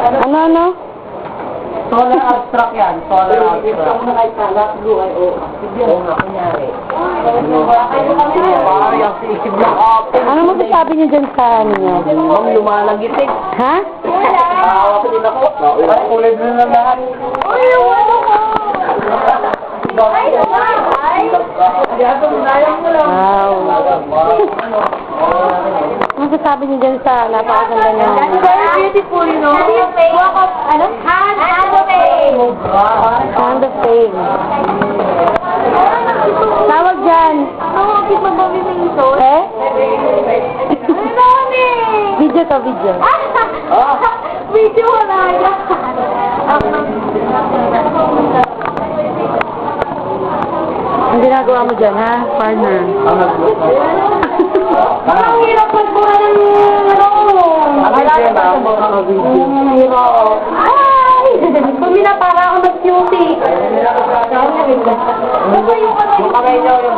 Ano? Solar abstract yan. Solar abstract. Oo nga, kunyari. Parang yung isip ng open. Ano masasabi niyo dyan sa ano niyo? Ma'am, lumalagit eh. Ha? Nakawa ko din ako. Ay, ulit na lang lahat. Uy, yung ano ko! Ay, Wow. Ano masasabi niyo dyan sa napakaganda niyo? very beautiful, you know? Walk of, ano? Hand of fame! Hand of fame. Tawag dyan. Oo, keep mag-movimento. Eh? Ang dami! Video to, video. Video wala yan. Ang ginagawa mo dyan, ha? Partner. Ang hirap magbuha ng Ay! Pumila para ako mag-cutie. Yung kamay niyo, yung